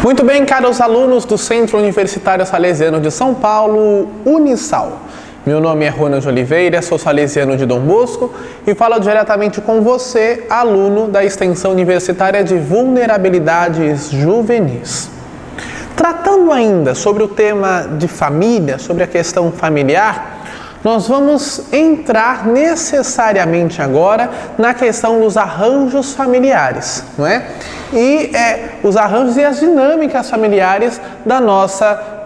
Muito bem, caros alunos do Centro Universitário Salesiano de São Paulo, Unisal. Meu nome é Ronald Oliveira, sou salesiano de Dom Bosco e falo diretamente com você, aluno da Extensão Universitária de Vulnerabilidades Juvenis. Tratando ainda sobre o tema de família, sobre a questão familiar, nós vamos entrar necessariamente agora na questão dos arranjos familiares, não é? E os arranjos e as dinâmicas familiares da nossa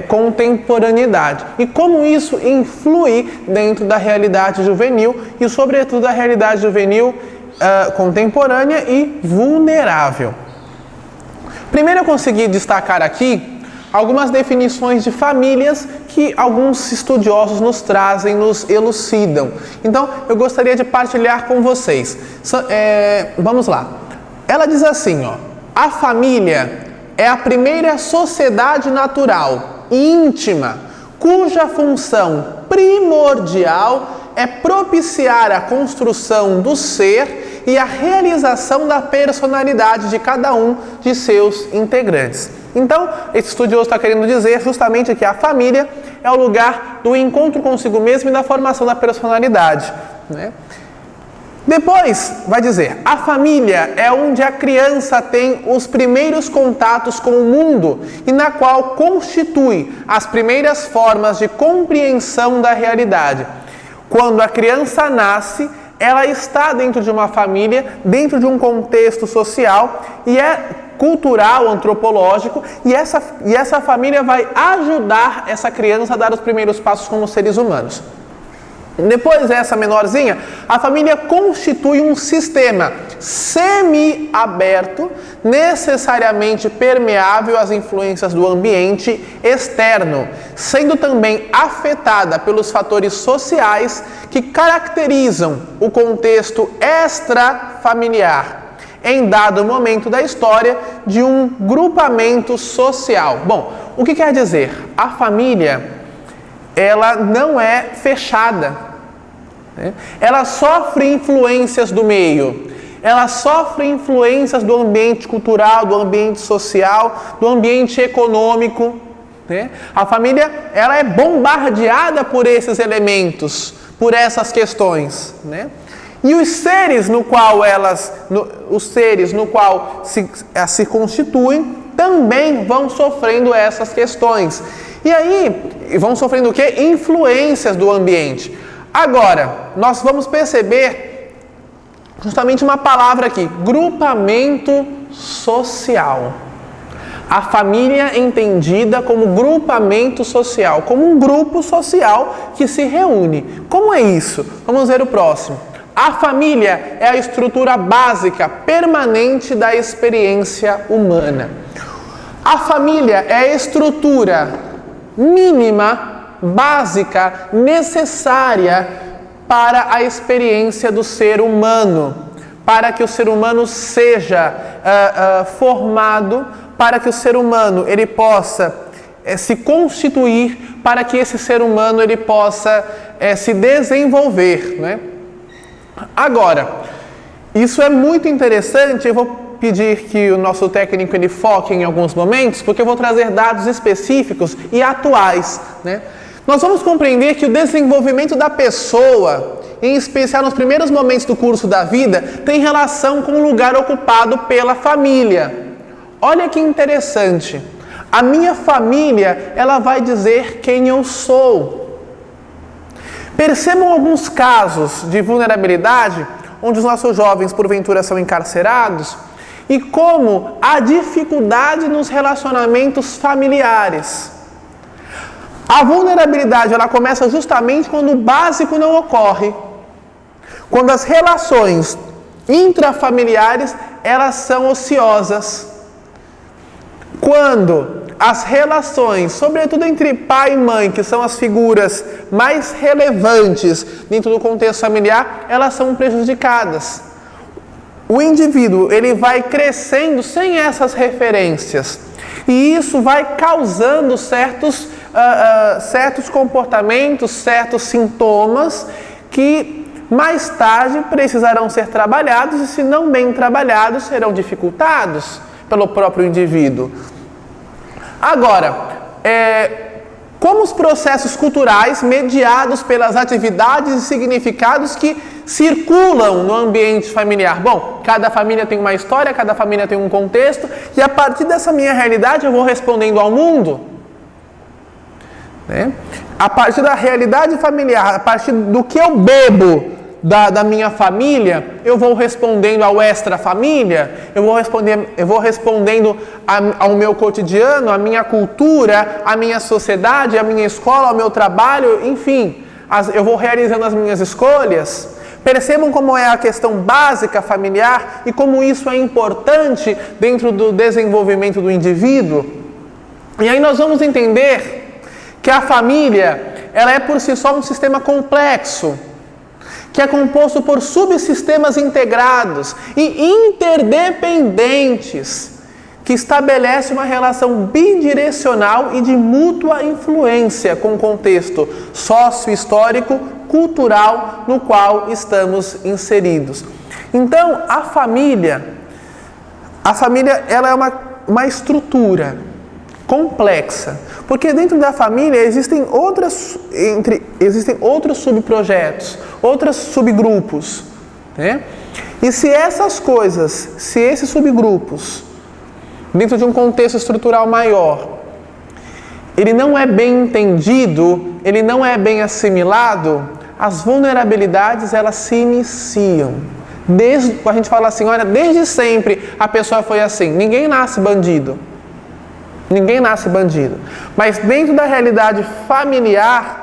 contemporaneidade. E como isso influi dentro da realidade juvenil e, sobretudo, da realidade juvenil contemporânea e vulnerável. Primeiro eu consegui destacar aqui algumas definições de famílias que alguns estudiosos nos trazem, nos elucidam. Então, eu gostaria de partilhar com vocês. Vamos lá. Ela diz assim, a família é a primeira sociedade natural, íntima, cuja função primordial é propiciar a construção do ser e a realização da personalidade de cada um de seus integrantes. Então, esse estudioso está querendo dizer justamente que a família é o lugar do encontro consigo mesmo e da formação da personalidade, né? Depois, vai dizer, a família é onde a criança tem os primeiros contatos com o mundo e na qual constitui as primeiras formas de compreensão da realidade. Quando a criança nasce, ela está dentro de uma família, dentro de um contexto social e cultural, antropológico, e essa família vai ajudar essa criança a dar os primeiros passos como seres humanos. Depois dessa menorzinha, a família constitui um sistema semi-aberto, necessariamente permeável às influências do ambiente externo, sendo também afetada pelos fatores sociais que caracterizam o contexto extrafamiliar, em dado momento da história de um grupamento social. Bom, o que quer dizer? A família, ela não é fechada, né? Ela sofre influências do meio, ela sofre influências do ambiente cultural, do ambiente social, do ambiente econômico, né? A família, ela é bombardeada por esses elementos, por essas questões, né? E os seres no qual se constituem também vão sofrendo essas questões. E aí, vão sofrendo o quê? Influências do ambiente. Agora, nós vamos perceber justamente uma palavra aqui, grupamento social. A família é entendida como grupamento social, como um grupo social que se reúne. Como é isso? Vamos ver o próximo. A família é a estrutura básica, permanente da experiência humana. A família é a estrutura mínima, básica, necessária para a experiência do ser humano, para que o ser humano seja formado, para que o ser humano ele possa se constituir, para que esse ser humano ele possa se desenvolver, né? Agora, isso é muito interessante, eu vou pedir que o nosso técnico ele foque em alguns momentos, porque eu vou trazer dados específicos e atuais, né? Nós vamos compreender que o desenvolvimento da pessoa, em especial nos primeiros momentos do curso da vida, tem relação com o lugar ocupado pela família. Olha que interessante. A minha família, ela vai dizer quem eu sou. Percebam alguns casos de vulnerabilidade, onde os nossos jovens, porventura, são encarcerados, e como há dificuldade nos relacionamentos familiares. A vulnerabilidade, ela começa justamente quando o básico não ocorre. Quando as relações intrafamiliares, elas são ociosas. Quando as relações, sobretudo entre pai e mãe, que são as figuras mais relevantes dentro do contexto familiar, elas são prejudicadas. O indivíduo, ele vai crescendo sem essas referências. E isso vai causando certos comportamentos, certos sintomas que mais tarde precisarão ser trabalhados e, se não bem trabalhados, serão dificultados pelo próprio indivíduo. Agora, como os processos culturais mediados pelas atividades e significados que circulam no ambiente familiar? Bom, cada família tem uma história, cada família tem um contexto, e a partir dessa minha realidade eu vou respondendo ao mundo. A partir da realidade familiar, a partir do que eu bebo da minha família, eu vou respondendo ao extra-família, eu vou respondendo ao meu cotidiano, à minha cultura, à minha sociedade, à minha escola, ao meu trabalho, enfim, eu vou realizando as minhas escolhas. Percebam como é a questão básica familiar e como isso é importante dentro do desenvolvimento do indivíduo. E aí nós vamos entender que a família, ela é por si só um sistema complexo, que é composto por subsistemas integrados e interdependentes, que estabelece uma relação bidirecional e de mútua influência com o contexto sócio-histórico, cultural no qual estamos inseridos. Então, a família ela é uma estrutura complexa, porque dentro da família existem outros subprojetos, outros subgrupos, né? E se esses subgrupos, dentro de um contexto estrutural maior, ele não é bem entendido, ele não é bem assimilado, as vulnerabilidades elas se iniciam. A gente fala assim, olha, desde sempre a pessoa foi assim, ninguém nasce bandido. Mas dentro da realidade familiar,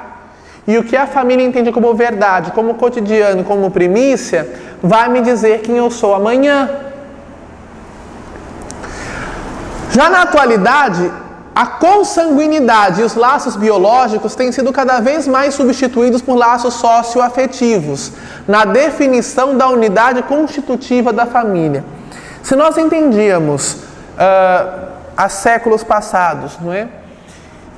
e o que a família entende como verdade, como cotidiano, como primícia, vai me dizer quem eu sou amanhã. Já na atualidade, a consanguinidade e os laços biológicos têm sido cada vez mais substituídos por laços socioafetivos, na definição da unidade constitutiva da família. Se nós entendíamos há séculos passados, não é?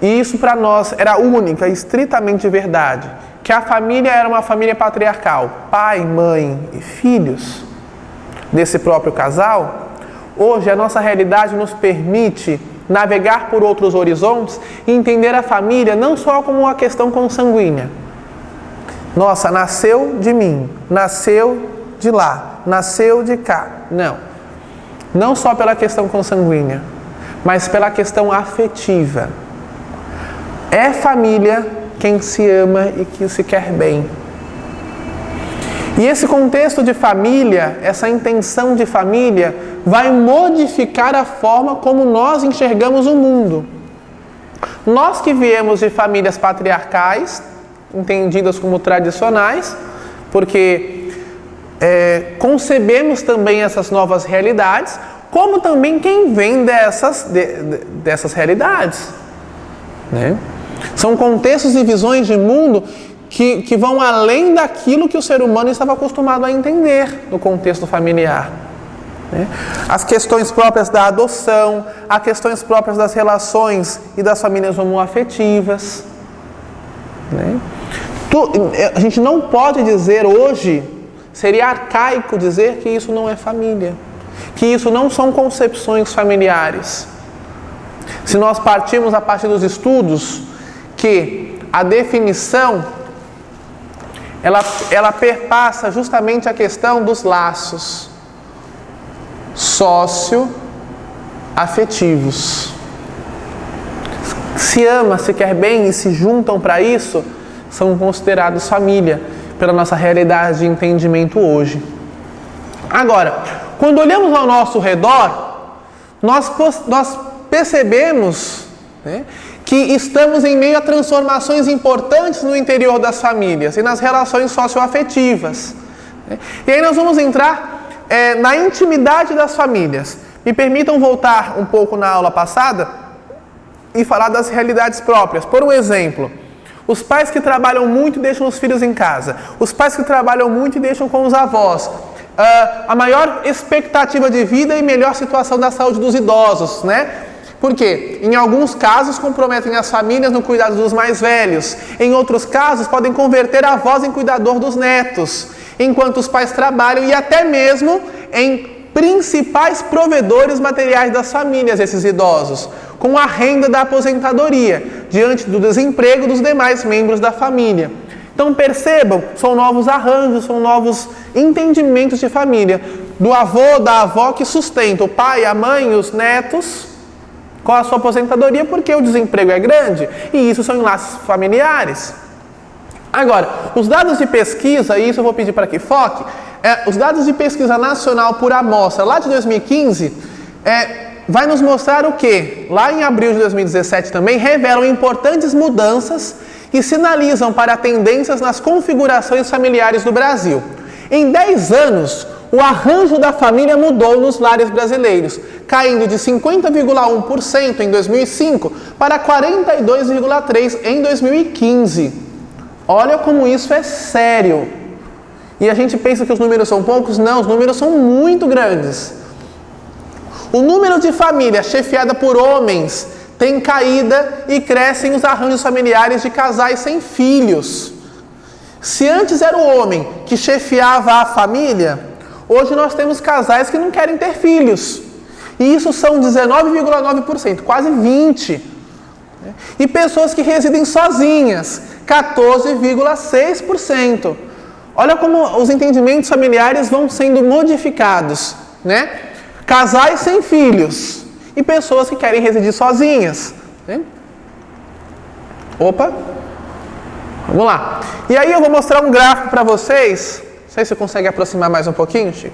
E isso para nós era única, estritamente verdade, que a família era uma família patriarcal, pai, mãe e filhos desse próprio casal. Hoje a nossa realidade nos permite navegar por outros horizontes e entender a família não só como uma questão consanguínea. Nossa, nasceu de mim, nasceu de lá, nasceu de cá. Não só pela questão consanguínea, mas pela questão afetiva. É família quem se ama e que se quer bem. E esse contexto de família, essa intenção de família, vai modificar a forma como nós enxergamos o mundo. Nós que viemos de famílias patriarcais, entendidas como tradicionais, porque concebemos também essas novas realidades, como também quem vem dessas realidades, né? São contextos e visões de mundo que vão além daquilo que o ser humano estava acostumado a entender no contexto familiar, né? As questões próprias da adoção, as questões próprias das relações e das famílias homoafetivas, né? A gente não pode dizer hoje, seria arcaico dizer que isso não é família, que isso não são concepções familiares. Se nós partirmos a partir dos estudos que a definição ela perpassa justamente a questão dos laços socioafetivos. Se ama, se quer bem e se juntam para isso, são considerados família pela nossa realidade de entendimento hoje. Agora, quando olhamos ao nosso redor, nós percebemos, né, que estamos em meio a transformações importantes no interior das famílias e nas relações socioafetivas, né? E aí nós vamos entrar na intimidade das famílias. Me permitam voltar um pouco na aula passada e falar das realidades próprias. Por um exemplo, os pais que trabalham muito e deixam os filhos em casa, os pais que trabalham muito e deixam com os avós, a maior expectativa de vida e melhor situação da saúde dos idosos, né? Porque em alguns casos comprometem as famílias no cuidado dos mais velhos, em outros casos podem converter a avós em cuidador dos netos, enquanto os pais trabalham, e até mesmo em principais provedores materiais das famílias, esses idosos, com a renda da aposentadoria, diante do desemprego dos demais membros da família. Então percebam, são novos arranjos, são novos entendimentos de família, do avô, da avó que sustenta o pai, a mãe e os netos com a sua aposentadoria, porque o desemprego é grande, e isso são enlaces familiares. Agora, os dados de pesquisa, e isso eu vou pedir para que foque, os dados de pesquisa nacional por amostra, lá de 2015, vai nos mostrar o quê? Lá em abril de 2017 também, revelam importantes mudanças que sinalizam para tendências nas configurações familiares do Brasil. Em 10 anos, o arranjo da família mudou nos lares brasileiros, caindo de 50,1% em 2005 para 42,3% em 2015. Olha como isso é sério. E a gente pensa que os números são poucos? Não, os números são muito grandes. O número de famílias chefiada por homens tem caída e crescem os arranjos familiares de casais sem filhos. Se antes era o homem que chefiava a família, hoje nós temos casais que não querem ter filhos. E isso são 19,9%, quase 20%. E pessoas que residem sozinhas, 14,6%. Olha como os entendimentos familiares vão sendo modificados, né? Casais sem filhos e pessoas que querem residir sozinhas, né? Opa! Vamos lá. E aí eu vou mostrar um gráfico para vocês. Não sei se você consegue aproximar mais um pouquinho, Chico.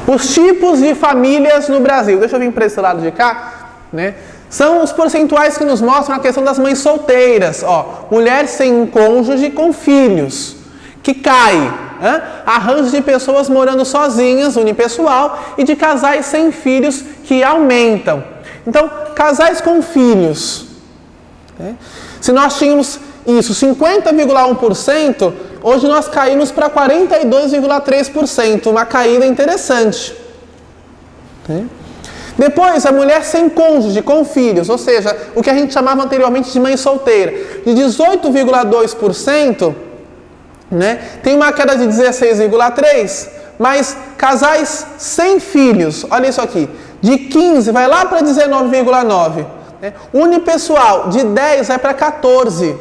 Os tipos de famílias no Brasil. Deixa eu vir para esse lado de cá, né? São os percentuais que nos mostram a questão das mães solteiras. Ó, mulher sem um cônjuge com filhos, que cai. Arranjos de pessoas morando sozinhas, unipessoal, e de casais sem filhos, que aumentam. Então, casais com filhos. Se nós tínhamos isso, 50,1%, hoje nós caímos para 42,3%, uma caída interessante. Depois, a mulher sem cônjuge, com filhos, ou seja, o que a gente chamava anteriormente de mãe solteira, de 18,2%, né, tem uma queda de 16,3%, mas casais sem filhos, olha isso aqui, de 15% vai lá para 19,9%, né, unipessoal, de 10% vai para 14%.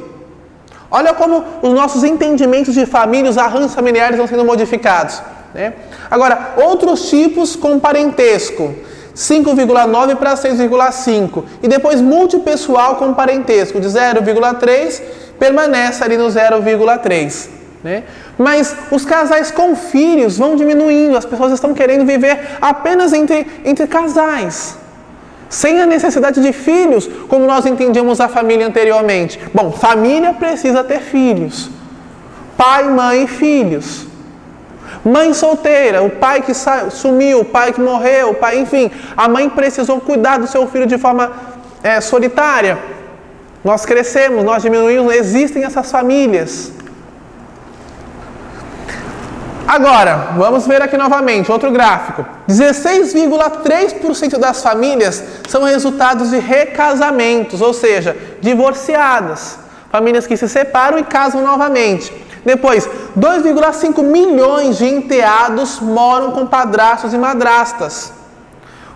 Olha como os nossos entendimentos de família, os arranjos familiares vão sendo modificados, né? Agora, outros tipos com parentesco, 5,9% para 6,5%. E depois multipessoal com parentesco, de 0,3% permanece ali no 0,3%. Né? Mas os casais com filhos vão diminuindo, as pessoas estão querendo viver apenas entre casais, sem a necessidade de filhos, como nós entendíamos a família anteriormente. Bom, família precisa ter filhos, pai, mãe e filhos. Mãe solteira, o pai que sumiu, o pai que morreu, o pai, enfim, a mãe precisou cuidar do seu filho de forma solitária. Nós crescemos, nós diminuímos, existem essas famílias. Agora, vamos ver aqui novamente, outro gráfico. 16,3% das famílias são resultados de recasamentos, ou seja, divorciadas. Famílias que se separam e casam novamente. Depois, 2,5 milhões de enteados moram com padrastos e madrastas.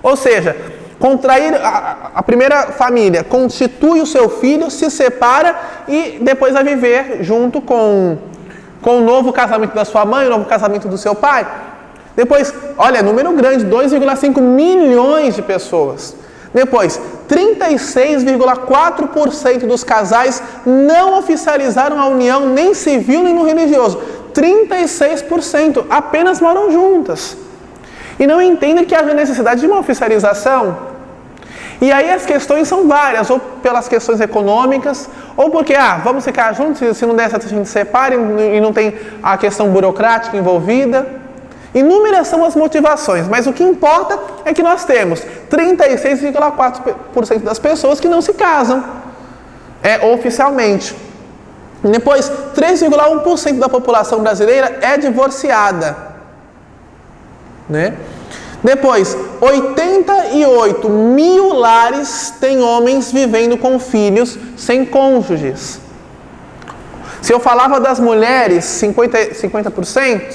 Ou seja, contrair a primeira família constitui o seu filho, se separa e depois vai viver junto com o novo casamento da sua mãe, o novo casamento do seu pai. Depois, olha, número grande, 2,5 milhões de pessoas. Depois, 36,4% dos casais não oficializaram a união nem civil nem no religioso. 36% apenas moram juntas. E não entendem que haja necessidade de uma oficialização. E aí as questões são várias, ou pelas questões econômicas, ou porque, vamos ficar juntos, se não der certo a gente separa e não tem a questão burocrática envolvida. Inúmeras são as motivações, mas o que importa é que nós temos 36,4% das pessoas que não se casam oficialmente. Depois, 3,1% da população brasileira é divorciada, né? Depois, 88 mil lares têm homens vivendo com filhos sem cônjuges. Se eu falava das mulheres, 50%,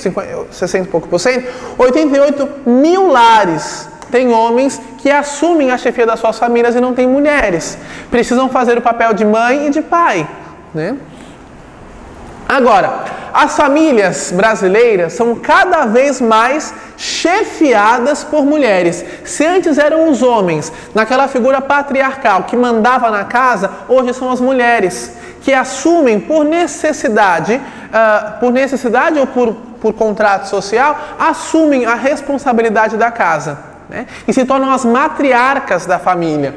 60 e pouco por cento, 88 mil lares tem homens que assumem a chefia das suas famílias e não tem mulheres. Precisam fazer o papel de mãe e de pai, né? Agora, as famílias brasileiras são cada vez mais chefiadas por mulheres. Se antes eram os homens, naquela figura patriarcal que mandava na casa, hoje são as mulheres que assumem por necessidade ou por contrato social, assumem a responsabilidade da casa, né? E se tornam as matriarcas da família.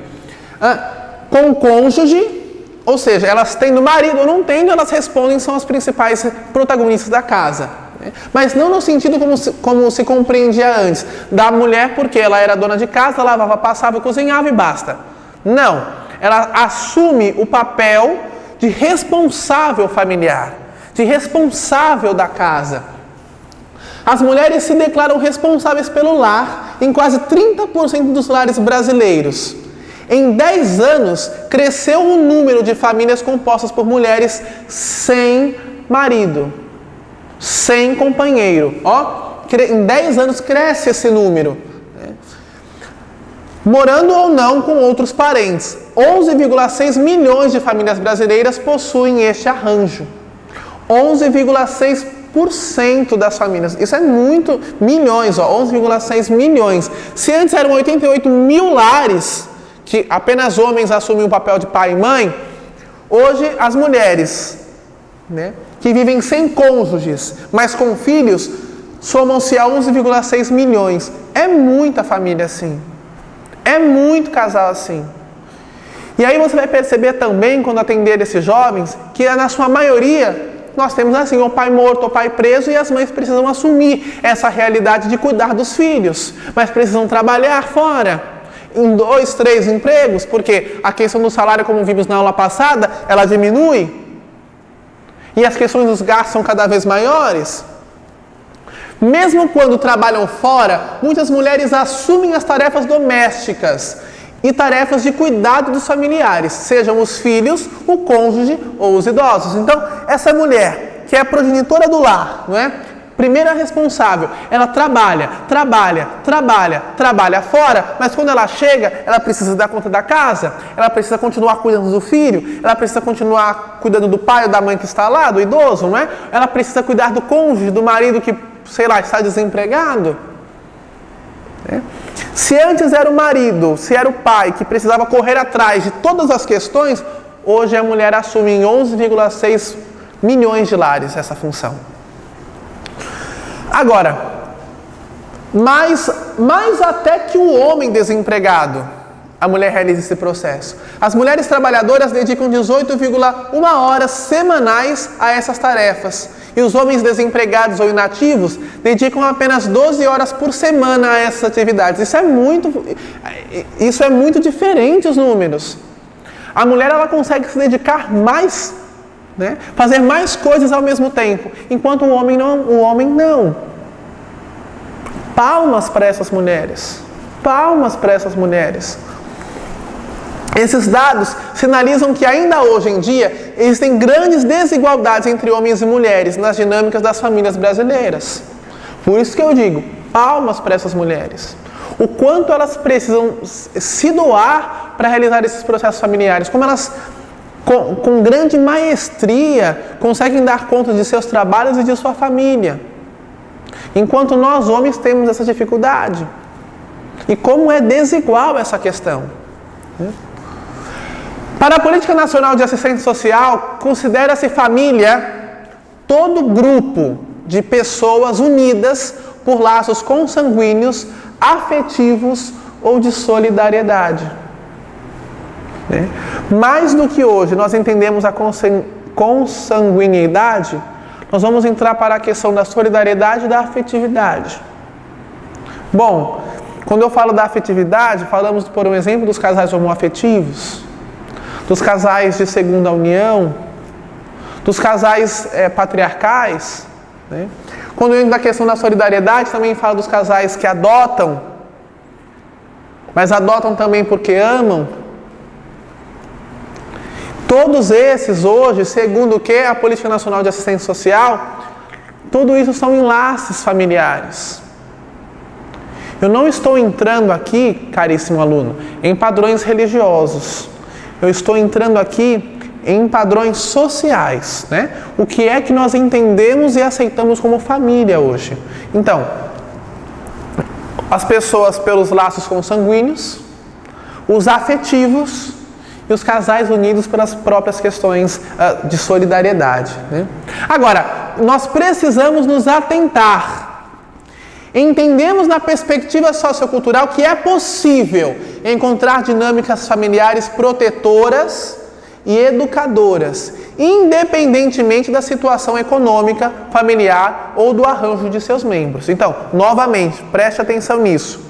Com o cônjuge, ou seja, elas tendo marido ou não tendo, elas respondem, são as principais protagonistas da casa, né? Mas não no sentido como se compreendia antes, da mulher porque ela era dona de casa, lavava, passava, cozinhava e basta. Não, ela assume o papel de responsável familiar, de responsável da casa. As mulheres se declaram responsáveis pelo lar em quase 30% dos lares brasileiros. Em 10 anos, cresceu o número de famílias compostas por mulheres sem marido, sem companheiro. Em 10 anos cresce esse número, né? Morando ou não com outros parentes. 11,6 milhões de famílias brasileiras possuem este arranjo. 11,6% das famílias. Isso é muito, milhões, 11,6 milhões. Se antes eram 88 mil lares, que apenas homens assumem o papel de pai e mãe, hoje as mulheres, né, que vivem sem cônjuges, mas com filhos, somam-se a 11,6 milhões. É muita família assim. É muito casal assim. E aí você vai perceber também, quando atender esses jovens, que na sua maioria, nós temos assim, o pai morto, o pai preso, e as mães precisam assumir essa realidade de cuidar dos filhos, mas precisam trabalhar fora, em 2, 3 empregos, porque a questão do salário, como vimos na aula passada, ela diminui, e as questões dos gastos são cada vez maiores. Mesmo quando trabalham fora, muitas mulheres assumem as tarefas domésticas e tarefas de cuidado dos familiares, sejam os filhos, o cônjuge ou os idosos. Então, essa mulher, que é a progenitora do lar, não é? Primeira responsável, ela trabalha fora, mas quando ela chega, ela precisa dar conta da casa, ela precisa continuar cuidando do filho, ela precisa continuar cuidando do pai ou da mãe que está lá, do idoso, não é? Ela precisa cuidar do cônjuge, do marido que, sei lá, está desempregado. Se antes era o marido, se era o pai que precisava correr atrás de todas as questões, hoje a mulher assume em 11,6 milhões de lares essa função. Agora, mais até que o homem desempregado, a mulher realiza esse processo. As mulheres trabalhadoras dedicam 18,1 horas semanais a essas tarefas. E os homens desempregados ou inativos dedicam apenas 12 horas por semana a essas atividades. Isso é muito diferente os números. A mulher ela consegue se dedicar mais, né? Fazer mais coisas ao mesmo tempo, enquanto o homem não. Palmas para essas mulheres. Palmas para essas mulheres. Esses dados sinalizam que ainda hoje em dia existem grandes desigualdades entre homens e mulheres nas dinâmicas das famílias brasileiras. Por isso que eu digo, palmas para essas mulheres. O quanto elas precisam se doar para realizar esses processos familiares, como elas com grande maestria conseguem dar conta de seus trabalhos e de sua família. Enquanto nós homens temos essa dificuldade. E como é desigual essa questão. Para a Política Nacional de Assistência Social, considera-se família todo grupo de pessoas unidas por laços consanguíneos, afetivos ou de solidariedade. Mais do que hoje nós entendemos a consanguinidade, nós vamos entrar para a questão da solidariedade e da afetividade. Bom, quando eu falo da afetividade, falamos, por um exemplo, dos casais homoafetivos, dos casais de segunda união, dos casais patriarcais, né? Quando eu entro na questão da solidariedade, também falo dos casais que adotam, mas adotam também porque amam. Todos esses hoje, segundo o que a Política Nacional de Assistência Social, tudo isso são enlaces familiares. Eu não estou entrando aqui, caríssimo aluno, em padrões religiosos. Eu estou entrando aqui em padrões sociais, né? O que é que nós entendemos e aceitamos como família hoje? Então, as pessoas pelos laços consanguíneos, os afetivos e os casais unidos pelas próprias questões de solidariedade, né? Agora, nós precisamos nos atentar. Entendemos na perspectiva sociocultural que é possível encontrar dinâmicas familiares protetoras e educadoras, independentemente da situação econômica, familiar ou do arranjo de seus membros. Então, novamente, preste atenção nisso.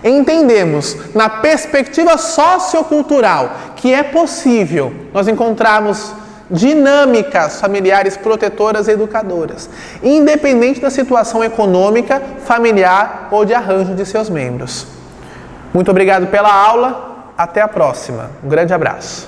Entendemos na perspectiva sociocultural que é possível nós encontrarmos dinâmicas familiares protetoras e educadoras, independente da situação econômica, familiar ou de arranjo de seus membros. Muito obrigado pela aula, até a próxima. Um grande abraço.